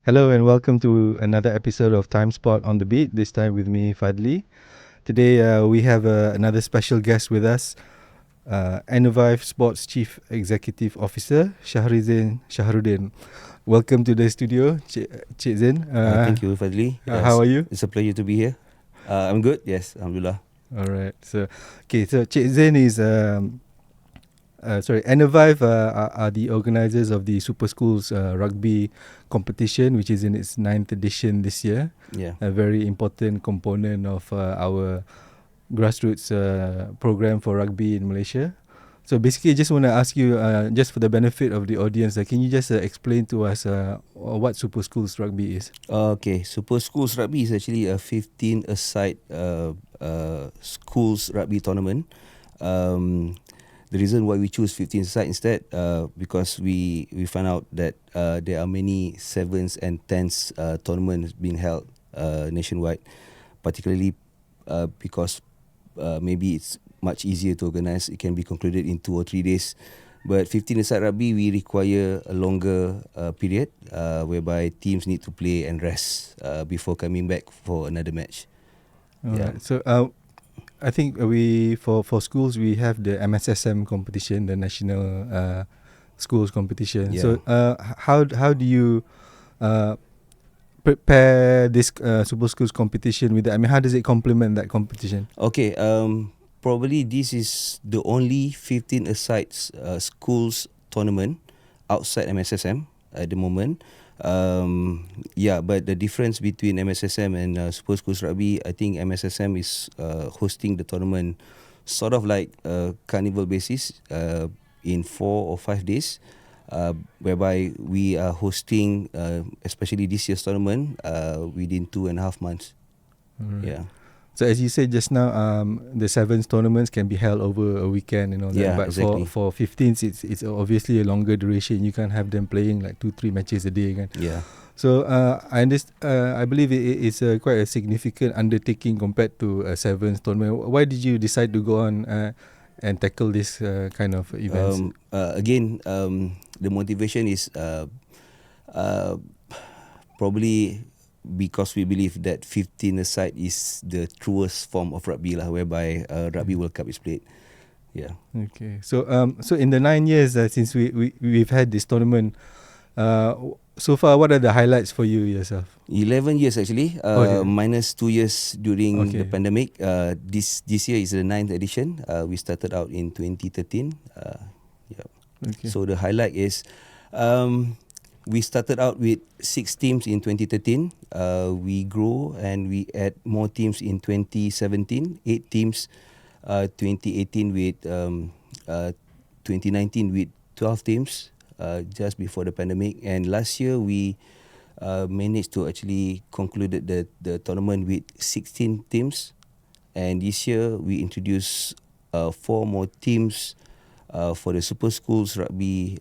Hello and welcome to another episode of Timesport on the Beat, this time with me, Fadhli. Today we have another special guest with us, Enervive Sports Chief Executive Officer, Shaharudin. Welcome to the studio, Cik Zin. Thank you, Fadhli. How are you? It's a pleasure to be here. I'm good, yes, Alhamdulillah. Alright, so Cik Zin is... Enervive are the organisers of the Super Schools Rugby competition, which is in its 9th edition this year. Yeah. A very important component of our grassroots program for rugby in Malaysia. So basically, I just want to ask you, just for the benefit of the audience, can you just explain to us what Super Schools Rugby is? Okay, Super Schools Rugby is actually a 15-a-side schools rugby tournament. The reason why we choose 15-a-side instead, because we found out that there are many 7s and 10s tournaments being held nationwide, particularly because maybe it's much easier to organise. It can be concluded in 2 or 3 days. But 15-a-side rugby, we require a longer period whereby teams need to play and rest before coming back for another match. Alright. So I think for schools we have the MSSM competition, the national schools competition. Yeah. So how do you prepare this Super Schools competition with that? I mean, how does it complement that competition? Okay, probably this is the only 15-a-side schools tournament outside MSSM at the moment. But the difference between MSSM and Super Schools Rugby, I think MSSM is hosting the tournament sort of like a carnival basis in 4 or 5 days, whereby we are hosting, especially this year's tournament, within 2.5 months. Alright. Yeah. So as you said just now, the sevens tournaments can be held over a weekend and all that. Yeah, But exactly. for 15s, it's obviously a longer duration. You can't have them playing like 2-3 matches a day again. Yeah. So I believe it's quite a significant undertaking compared to a sevens tournament. Why did you decide to go on and tackle this kind of events? The motivation is probably because we believe that 15-a-side is the truest form of rugby lah, whereby Rugby World Cup is played. Yeah. Okay. So in the 9 years since we've had this tournament, so far what are the highlights for you yourself? 11 years actually, Okay. minus 2 years during Okay. the pandemic. This year is the 9th edition. We started out in 2013. Okay. So the highlight is, we started out with 6 teams in 2013. We grew and we add more teams in 2017. 8 teams. 2018 with 2019 with 12 teams. Just before the pandemic, and last year we managed to actually concluded the tournament with 16 teams, and this year we introduced 4 more teams for the Super Schools Rugby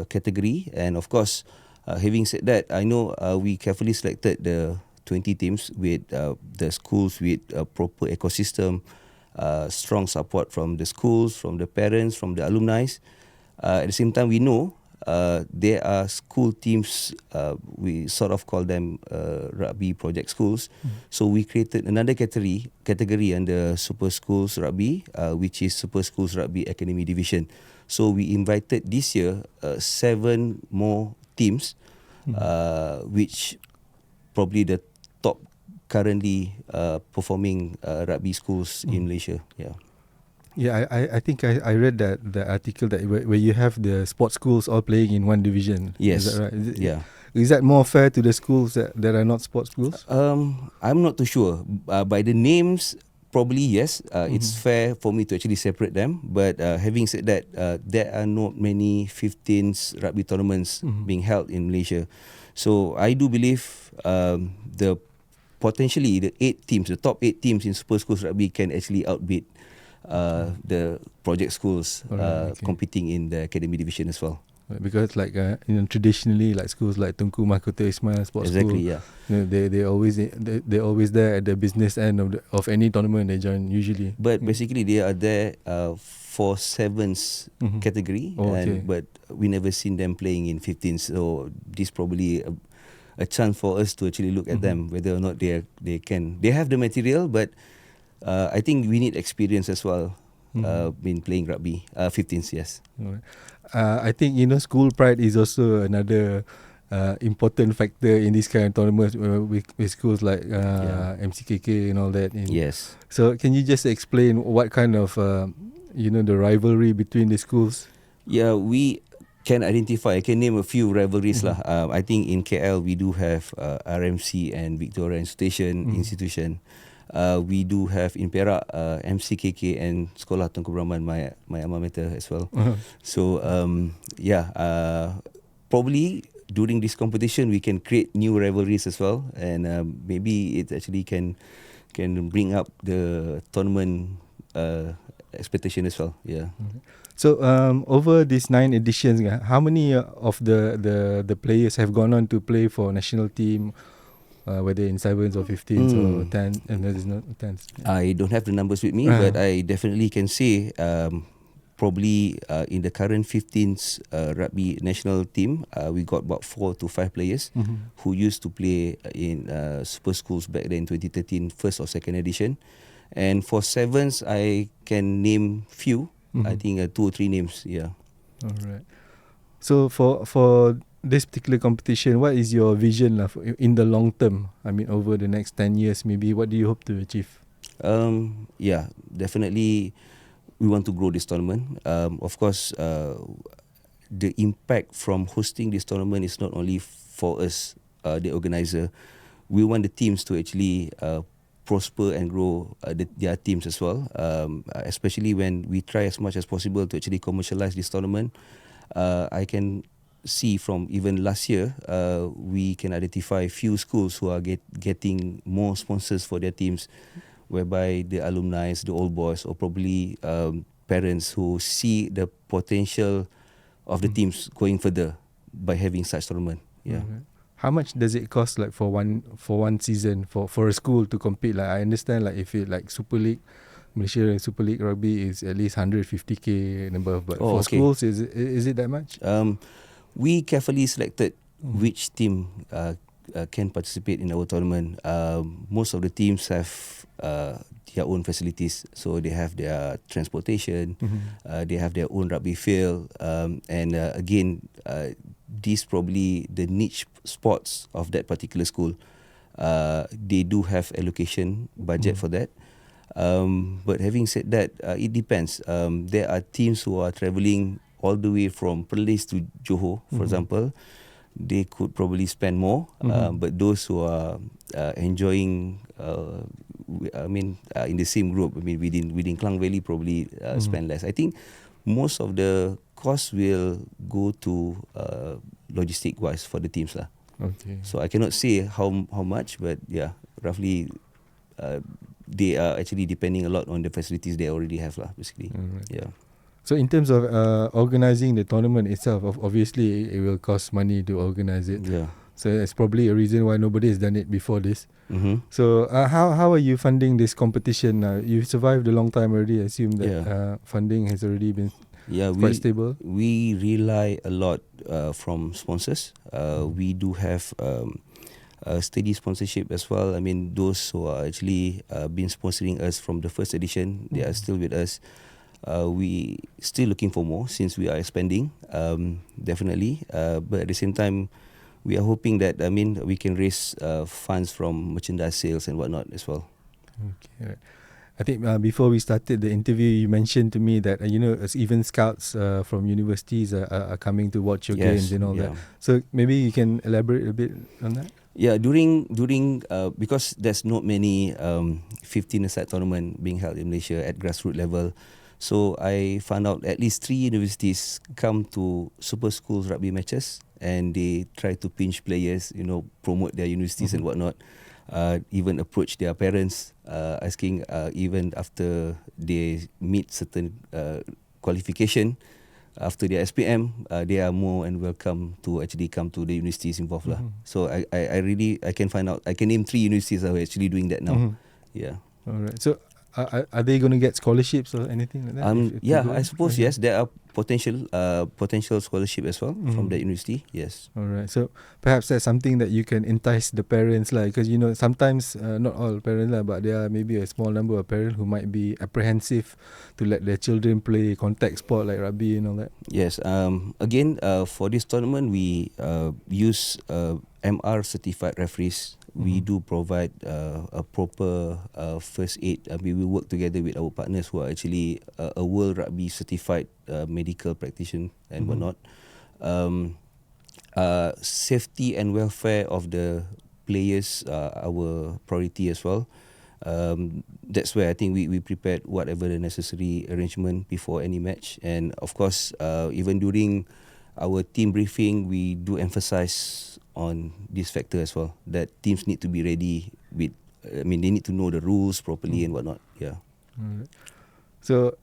category. And of course, having said that, I know we carefully selected the 20 teams with the schools with a proper ecosystem, strong support from the schools, from the parents, from the alumni. At the same time, we know there are school teams, we sort of call them rugby project schools. So we created another category under Super Schools Rugby, which is Super Schools Rugby Academy Division. So we invited this year 7 more teams, which probably the top currently performing rugby schools in Malaysia. Yeah. Yeah, I think I read that the article that where you have the sports schools all playing in one division. Yes. Is that right? Yeah. Is that more fair to the schools that are not sports schools? I'm not too sure. By the names, probably yes. It's fair for me to actually separate them. But having said that, there are not many 15s rugby tournaments being held in Malaysia. So I do believe potentially the top 8 teams in Super Schools Rugby can actually outbid the project schools competing in the academy division as well. Because traditionally, like schools like Tunku Mahkota Ismail Sports Exactly, School, yeah. they're always there at the business end of any tournament they join usually. But basically they are there for 7s category, Oh, okay. but we never seen them playing in 15s. So this probably a chance for us to actually look at them, whether or not they have the material, but I think we need experience as well. Been playing rugby, 15s, yes. Alright. I think school pride is also another important factor in this kind of tournaments with schools like MCKK and all that. Yes. So can you just explain what kind of the rivalry between the schools? Yeah, we can identify. I can name a few rivalries lah. I think in KL we do have RMC and Victoria Institution. We do have in Perak MCKK and Sekolah Tunku Brahman, my alma mater as well. So probably during this competition we can create new rivalries as well, and maybe it actually can bring up the tournament expectation as well. Yeah. So over these 9 editions, how many of the players have gone on to play for national team, whether in 7s or 15s or 10s, and there is no 10s? I don't have the numbers with me, but I definitely can say probably in the current 15s rugby national team, we got about 4 to 5 players who used to play in Super Schools back then, 2013, first or second edition. And for 7s, I can name few. I think 2 or 3 names. Yeah. All right. So for this particular competition, what is your vision in the long term? I mean, over the next 10 years, maybe, what do you hope to achieve? Definitely we want to grow this tournament. Of course, the impact from hosting this tournament is not only for us, the organizer. We want the teams to actually prosper and grow their teams as well, especially when we try as much as possible to actually commercialize this tournament. I can see from even last year, we can identify few schools who are getting more sponsors for their teams, whereby the alumni, the old boys, or probably parents who see the potential of the teams going further by having such tournament. Yeah. How much does it cost, like for one season for a school to compete? Like, I understand, like if it like Super League, Malaysian Super League Rugby is at least 150k and above, but for schools, is it that much? We carefully selected which team can participate in our tournament. Most of the teams have their own facilities, so they have their transportation, they have their own rugby field, and again, these probably the niche sports of that particular school. They do have allocation budget for that. But having said that, it depends. There are teams who are travelling all the way from Perlis to Johor, for example. They could probably spend more, but those who are enjoying, in the same group, within Klang Valley, probably spend less. I think most of the costs will go to logistic wise for the teams lah. Okay. So I cannot say how much, but yeah, roughly they are actually depending a lot on the facilities they already have lah, basically. Right. Yeah. So in terms of organising the tournament itself, obviously it will cost money to organise it. Yeah. So it's probably a reason why nobody has done it before this. So how are you funding this competition? You've survived a long time already. I assume that funding has already been quite stable. We rely a lot from sponsors. We do have a steady sponsorship as well. I mean, those who are actually been sponsoring us from the first edition, they are still with us. We still looking for more since we are expanding, definitely. But at the same time, we are hoping that we can raise funds from merchandise sales and whatnot as well. Okay. I think before we started the interview, you mentioned to me that even scouts from universities are coming to watch your games and all that. So maybe you can elaborate a bit on that. Yeah, during because there's not many 15-a-side tournament being held in Malaysia at grassroots level. So I found out at least 3 universities come to Super Schools Rugby matches, and they try to pinch players, promote their universities and whatnot. Even approach their parents, asking even after they meet certain qualification, after their SPM, they are more and welcome to actually come to the universities involved lah. So I can find out, I can name 3 universities that are actually doing that now. Yeah. All right. So are they going to get scholarships or anything like that? Yeah, I suppose yes. There are potential scholarship as well from the university. Yes. All right. So perhaps that's something that you can entice the parents, like, because sometimes not all parents, but there are maybe a small number of parents who might be apprehensive to let their children play contact sport like rugby and all that. Yes. Again, for this tournament, we use MR certified referees. We do provide a proper first aid. We will work together with our partners who are actually a World Rugby certified medical practitioner and whatnot. Safety and welfare of the players are our priority as well. That's where I think we prepared whatever the necessary arrangement before any match. And of course, even during our team briefing, we do emphasize on this factor as well, that teams need to be ready with, they need to know the rules properly and whatnot. Yeah. So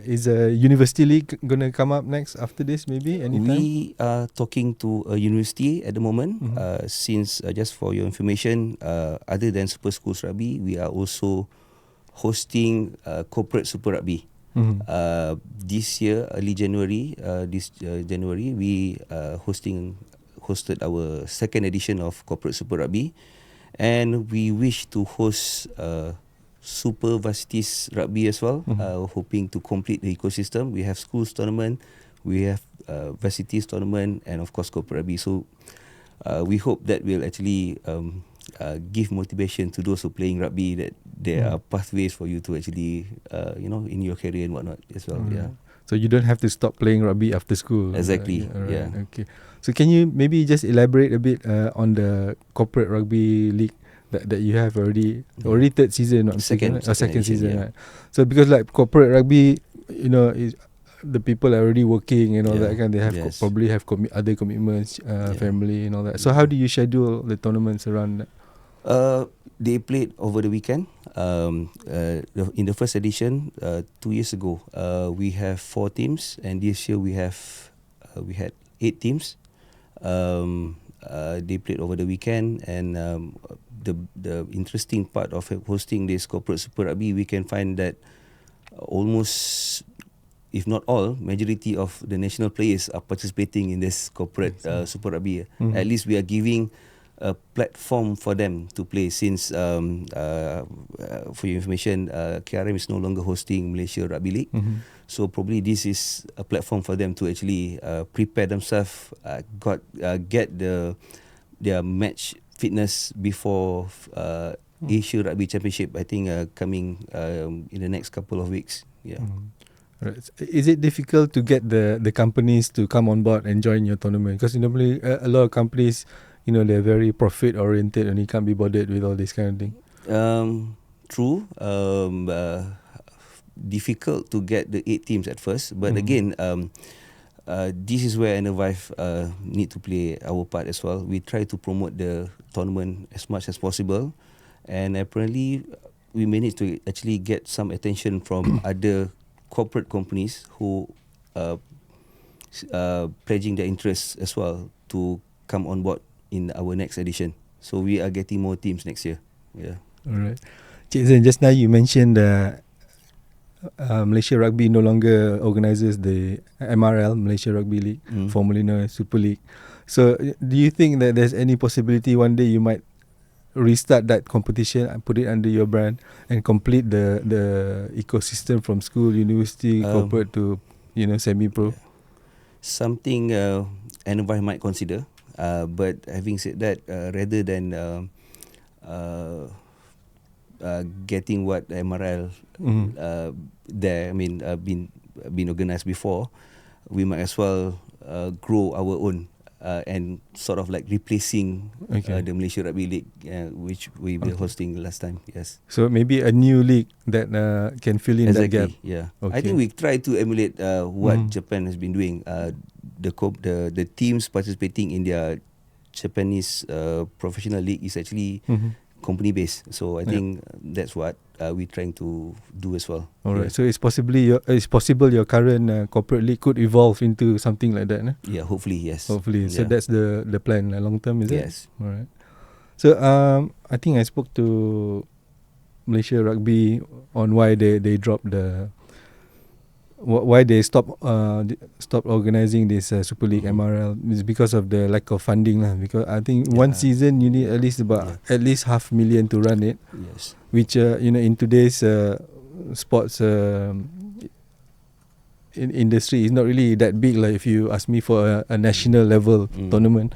is a university league going to come up next after this, maybe anytime? We are talking to a university at the moment. Since, just for your information, other than Super Schools Rugby, we are also hosting corporate Super Rugby. This year, early January, January, we hosted our second edition of corporate Super Rugby, and we wish to host Super Varsities Rugby as well, hoping to complete the ecosystem. We have schools tournament, we have varsities tournament, and of course corporate rugby. So we hope that will actually give motivation to those who are playing rugby, that there are pathways for you to actually, in your career and whatnot as well. Yeah. So you don't have to stop playing rugby after school. Exactly. Right. Okay. So can you maybe just elaborate a bit on the corporate rugby league that you have already third season, not second season, yeah. right? So because like corporate rugby, is the people are already working and all that kind. They have probably have other commitments, family and all that. So how do you schedule the tournaments around that? They played over the weekend. In the first edition, 2 years ago, we have 4 teams, and this year we had 8 teams. They played over the weekend, and the interesting part of hosting this corporate Super Rugby, we can find that almost, if not all, majority of the national players are participating in this corporate Super Rugby. At least we are giving a platform for them to play, since for your information, KRM is no longer hosting Malaysia Rugby League. So probably this is a platform for them to actually prepare themselves, get their match fitness before Asia Rugby Championship, I think coming in the next couple of weeks. Yeah. Right. Is it difficult to get the companies to come on board and join your tournament? Because normally a lot of companies, they're very profit oriented and you can't be bothered with all this kind of thing. True. Difficult to get the 8 teams at first, but again, this is where Enervive need to play our part as well. We try to promote the tournament as much as possible, and apparently we managed to actually get some attention from other corporate companies who pledging their interest as well to come on board in our next edition. So we are getting more teams next year. Yeah. All right. Cik Zain, just now you mentioned Malaysia Rugby no longer organises the MRL, Malaysia Rugby League, formerly known as Super League. So do you think that there's any possibility one day you might restart that competition and put it under your brand and complete the ecosystem from school, university, corporate to semi-pro? Something Enervive might consider, but having said that, rather than getting what MRL been organised before, we might as well grow our own and sort of like replacing the Malaysia Rugby League, which we were hosting last time. Yes. So maybe a new league that can fill in that gap. Yeah. Okay. I think we try to emulate what Japan has been doing. The teams participating in their Japanese professional league is actually company based. So I think that's what we're trying to do as well. All right. So it's possible your current corporate league could evolve into something like that. No? Yeah. Hopefully, yes. Hopefully. Yeah. So that's the plan long term, is it? Yes. All right. So I think I spoke to Malaysia Rugby on why they dropped why they stop organising this Super League MRL is because of the lack of funding lah. Because I think one season you need at least at least 500,000 to run it. Yes. Which in today's sports industry is not really that big. Like if you ask me for a national level tournament,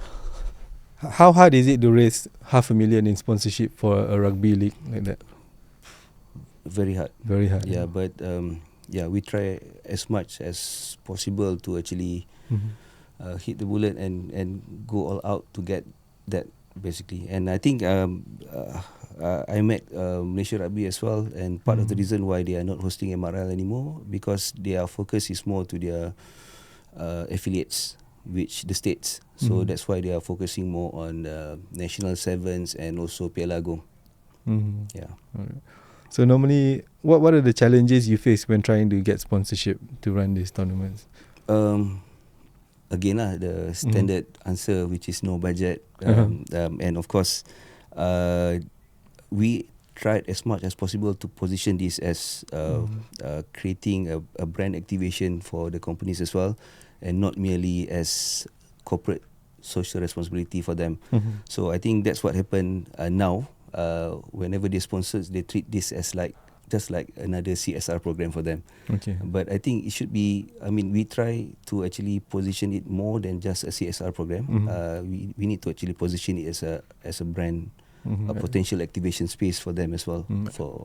how hard is it to raise 500,000 in sponsorship for a rugby league like that? Very hard. Very hard. Yeah, but we try as much as possible to actually hit the bullet and go all out to get that basically. And I think I met Malaysia Rugby as well, and part of the reason why they are not hosting MRL anymore because their focus is more to their affiliates, which the states. So that's why they are focusing more on national sevens and also Piala Agong. Yeah. Alright. So normally, what are the challenges you face when trying to get sponsorship to run these tournaments? Again, the standard answer, which is no budget, and of course, we tried as much as possible to position this as creating a brand activation for the companies as well, and not merely as corporate social responsibility for them. So I think that's what happened now. Whenever they sponsors, they treat this as just like another CSR program for them. Okay. But I think it should be, we try to actually position it more than just a CSR program. We need to actually position it as a brand, a potential activation space for them as well,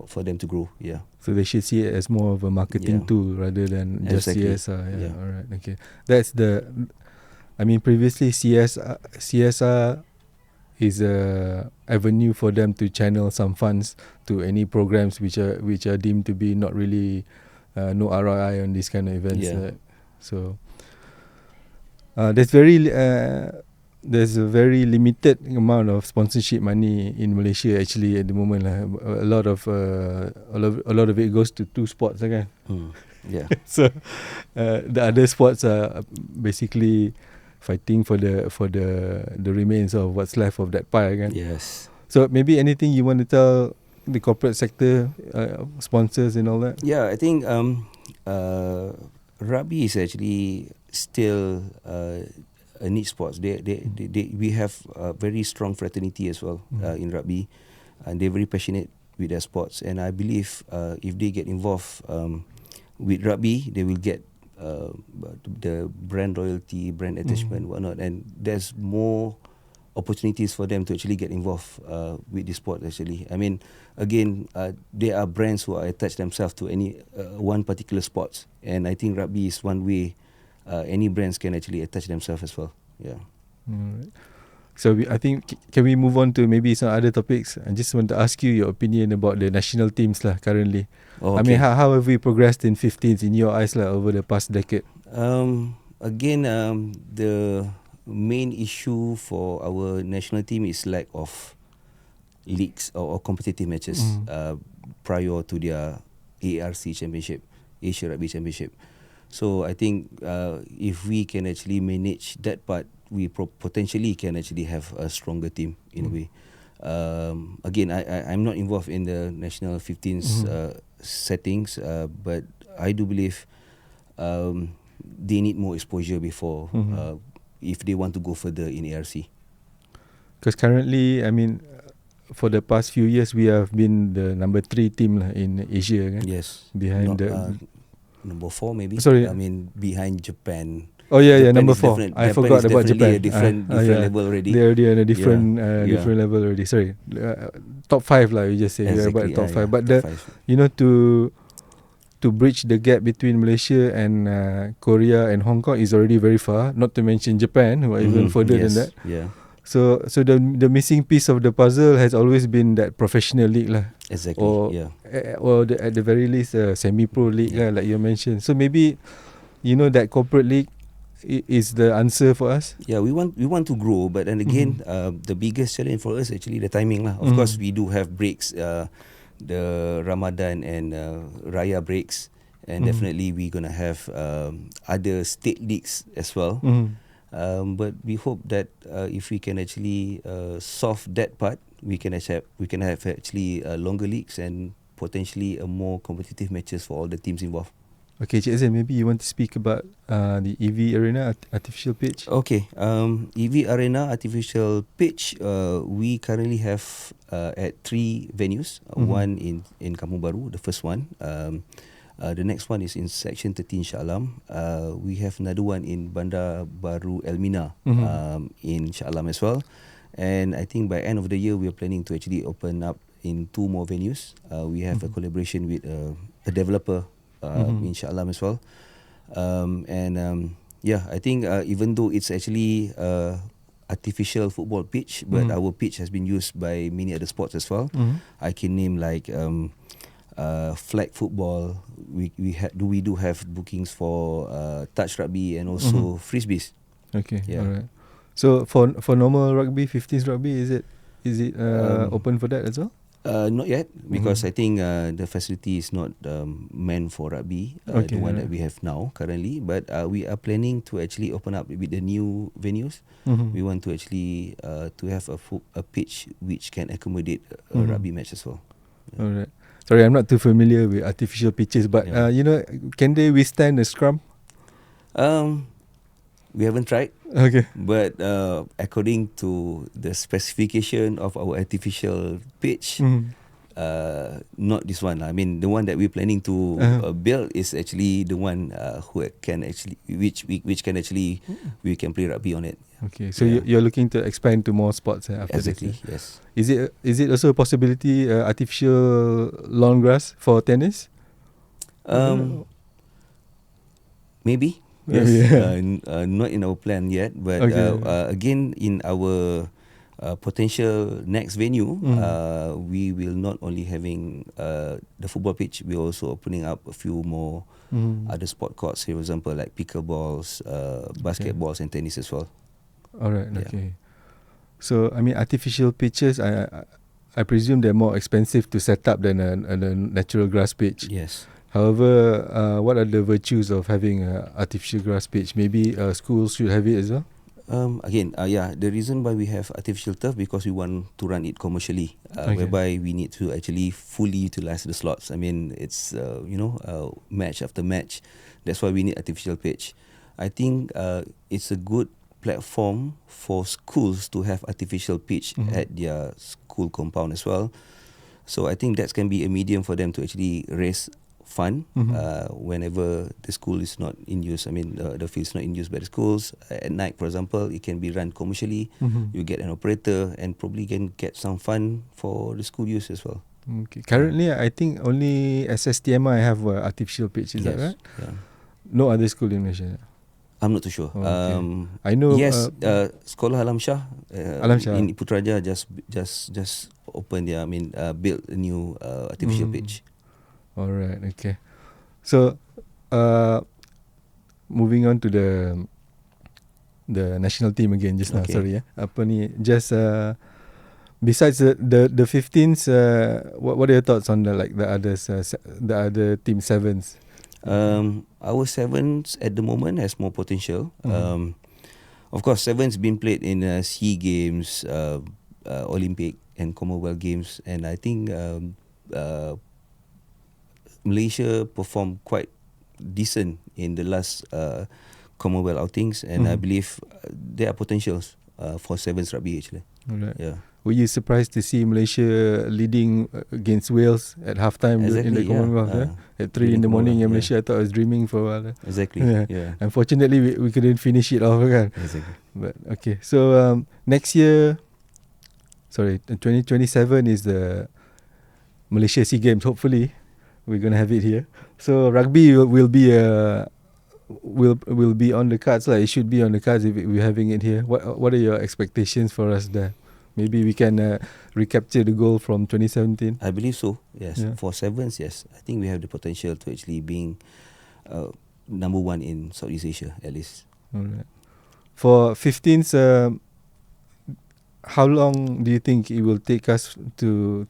for them to grow. Yeah. So they should see it as more of a marketing tool rather than just CSR. Yeah. Alright. Okay. That's previously CSR is a avenue for them to channel some funds to any programs which are deemed to be not really no ROI on these kind of events. So there's a very limited amount of sponsorship money in Malaysia actually at the moment. A lot of it goes to two sports again. Yeah. So the other sports are basically fighting for the remains of what's left of that pie again. Yes. So maybe anything you want to tell the corporate sector, sponsors and all that? Yeah, I think rugby is actually still a niche sport. We have a very strong fraternity as well in rugby, and they're very passionate with their sports. And I believe if they get involved with rugby, they will get the brand loyalty, brand attachment, whatnot, and there's more opportunities for them to actually get involved with the sport. Actually, again, there are brands who are attached themselves to any one particular sports, and I think rugby is one way any brands can actually attach themselves as well. Yeah. Alright. So I think can we move on to maybe some other topics? I just want to ask you your opinion about the national teams lah currently. Okay. How have we progressed in 15s in your eyes lah over the past decade? Again, the main issue for our national team is lack of leagues or competitive matches prior to their ARC Championship, Asia Rugby Championship. So I think if we can actually manage that part, we potentially can actually have a stronger team in a way. Again, I'm not involved in the national 15s settings, but I do believe they need more exposure before if they want to go further in ARC. Because currently, for the past few years, we have been the number 3 team in Asia. Kan? Yes. Behind number 4 maybe. Sorry. Behind Japan. Oh yeah, Japan number 4. I forgot about Japan. A different level already. They're already on a different level already. Sorry, top 5 lah. You just say exactly, about top 5. But top 5. To bridge the gap between Malaysia and Korea and Hong Kong is already very far. Not to mention Japan, who are even further than that. Yeah. So the missing piece of the puzzle has always been that professional league lah. Exactly. Or at the very least semi-pro league lah, like you mentioned. So maybe that corporate league is the answer for us. Yeah, we want to grow, but then again, the biggest challenge for us actually the timing lah. Of course, we do have breaks, the Ramadan and Raya breaks, and definitely we're gonna have other state leagues as well. But we hope that if we can actually solve that part, we can have actually longer leagues and potentially a more competitive matches for all the teams involved. Okay, Cik Zain, maybe you want to speak about the EV Arena artificial pitch. Okay, EV Arena artificial pitch. We currently have at 3 venues. One in Kampung Baru, the first one. The next one is in Section 13 Shah Alam. We have another one in Bandar Baru Elmina in Shah Alam as well. And I think by end of the year, we are planning to actually open up in 2 more venues. We have a collaboration with a developer in Shah Alam as well. Yeah, I think even though it's actually artificial football pitch, but our pitch has been used by many other sports as well. I can name like flag football. We do have bookings for touch rugby and also frisbees. Okay, Yeah. alright. So for normal rugby, 15s rugby, is it open for that as well? Not yet, because I think the facility is not meant for rugby, Okay, the one alright. that we have now currently. But we are planning to actually open up with the new venues. We want to actually to have a pitch which can accommodate a rugby match as well. Alright. Sorry, I'm not too familiar with artificial pitches, but Yeah. can they withstand a scrum? We haven't tried, Okay. but according to the specification of our artificial pitch, not this one. I mean, the one that we're planning to build is actually the one who can actually, which can actually, we can play rugby on it. Okay, so Yeah. you're looking to expand to more spots after Exactly. this? Yes. Is it also a possibility artificial lawn grass for tennis? Maybe. Yes. Not in our plan yet, but Okay. again, in our potential next venue, we will not only having the football pitch, we're also opening up a few more other sport courts. For example, like pickleballs, basketballs, and tennis as well. Alright. Yeah. Okay. So I mean, artificial pitches, I presume they're more expensive to set up than a natural grass pitch. Yes. However, what are the virtues of having an artificial grass pitch? Maybe schools should have it as well? The reason why we have artificial turf, because we want to run it commercially, whereby we need to actually fully utilize the slots. I mean, it's match after match. That's why we need artificial pitch. I think it's a good platform for schools to have artificial pitch at their school compound as well. So I think that can be a medium for them to actually raise fund whenever the school is not in use. I mean, the field is not in use by the schools. At night, for example, it can be run commercially. You get an operator and probably can get some fund for the school use as well. Okay. Currently, I think only SSTMI have artificial pitch. Is that right? Yeah. No other school in Malaysia. I'm not too sure. Oh, okay. I know. Yes, Sekolah Alam Shah, Alam Shah in Putrajaya just opened their, built a new artificial pitch. Alright. Okay. So, moving on to the national team again just now. Okay. Sorry, apa ni? Just besides the 15s, what are your thoughts on the others, the other team sevens? Our sevens at the moment has more potential. Of course, sevens been played in SEA Games, Olympic and Commonwealth Games, and I think Malaysia performed quite decent in the last Commonwealth outings, and I believe there are potentials for sevens rugby actually. Alright. Yeah. Were you surprised to see Malaysia leading against Wales at halftime in the Exactly, Commonwealth? yeah. At 3 in the morning in Malaysia, I thought I was dreaming for a while. Exactly. Yeah. Yeah. Unfortunately, we couldn't finish it off kan. Exactly. But okay, so next year, 2027 is the Malaysia SEA Games. Hopefully, we're gonna have it here. So rugby will be will be on the cards. It should be on the cards if we're having it here. What are your expectations for us there? Maybe we can recapture the goal from 2017. I believe so. Yes. Yeah. For sevens, yes, I think we have the potential to actually being number one in Southeast Asia at least. Alright. For 15s, how long do you think it will take us to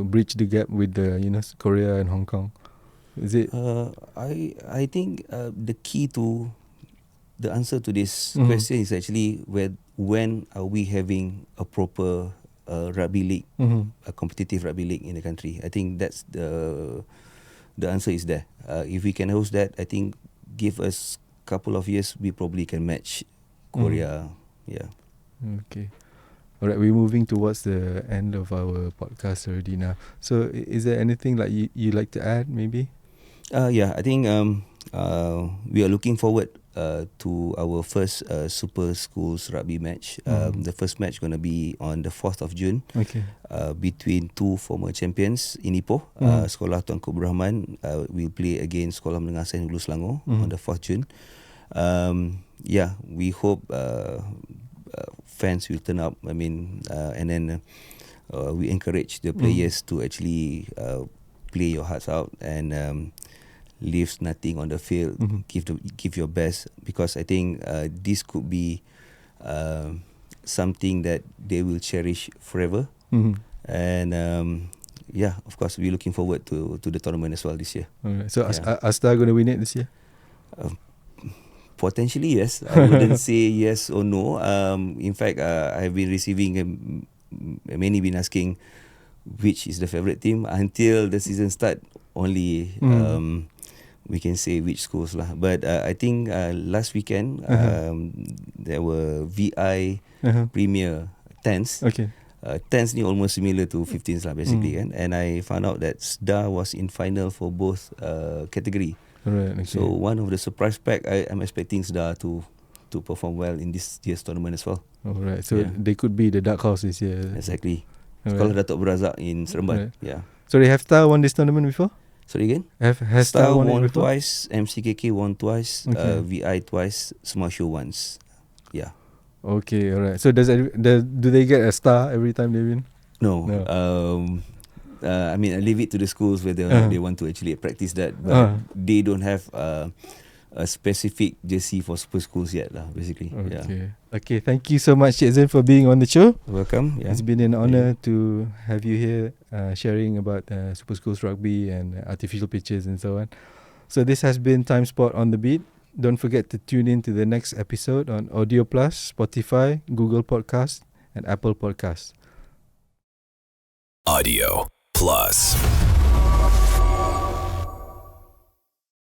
bridge the gap with the Korea and Hong Kong? Is it? I think the key to the answer to this question is actually when are we having a proper rugby league, Mm-hmm. a competitive rugby league in the country. I think that's the answer is there. If we can host that, I think give us couple of years, we probably can match Korea. Yeah. Okay. All right, we're moving towards the end of our podcast already now. So, is there anything like you like to add, maybe? Yeah, I think we are looking forward to our first Super Schools Rugby match. The first match going to be on the 4th of June Okay. between two former champions in Ipoh. Sekolah Tuanku Abdul Rahman will play against Sekolah Menengah Saint Hulu Selangor on the 4th June. Yeah, we hope fans will turn up. I mean, and then we encourage the players to actually play your hearts out and leaves nothing on the field. Give your best, because I think this could be something that they will cherish forever. And yeah, of course, we're looking forward to the tournament as well this year. All right. So, Asta going to win it this year? Potentially, yes. I wouldn't say yes or no. In fact, I've been receiving many been asking which is the favourite team. Until the season start, only we can say which schools lah. But I think last weekend there were VI Premier 10s. Okay. 10s ni almost similar to 15s lah basically kan. And I found out that SDA was in final for both category. Right. Okay. So one of the surprise pack, I'm expecting SDA to perform well in this year's tournament as well. Alright, so they could be the dark horse this year. Exactly. Sekolah Datuk Berazak in Seremban. Right. Yeah. So have Star won this tournament before? Sorry again? Has Star won won it before? twice, MCKK won twice, VI twice, Smasho once. Yeah. Okay, alright. So do they get a star every time they win? No. I mean, I leave it to the schools whether or not they want to actually practice that. But they don't have a specific jersey for Super Schools yet lah, basically. Okay. Yeah. Okay, thank you so much, Shahrizin, for being on the show. Welcome. Yeah. It's been an honor to have you here sharing about Super Schools Rugby and artificial pitches and so on. So this has been Timesport on the Beat. Don't forget to tune in to the next episode on Audio Plus, Spotify, Google Podcast and Apple Podcasts. Audio Plus.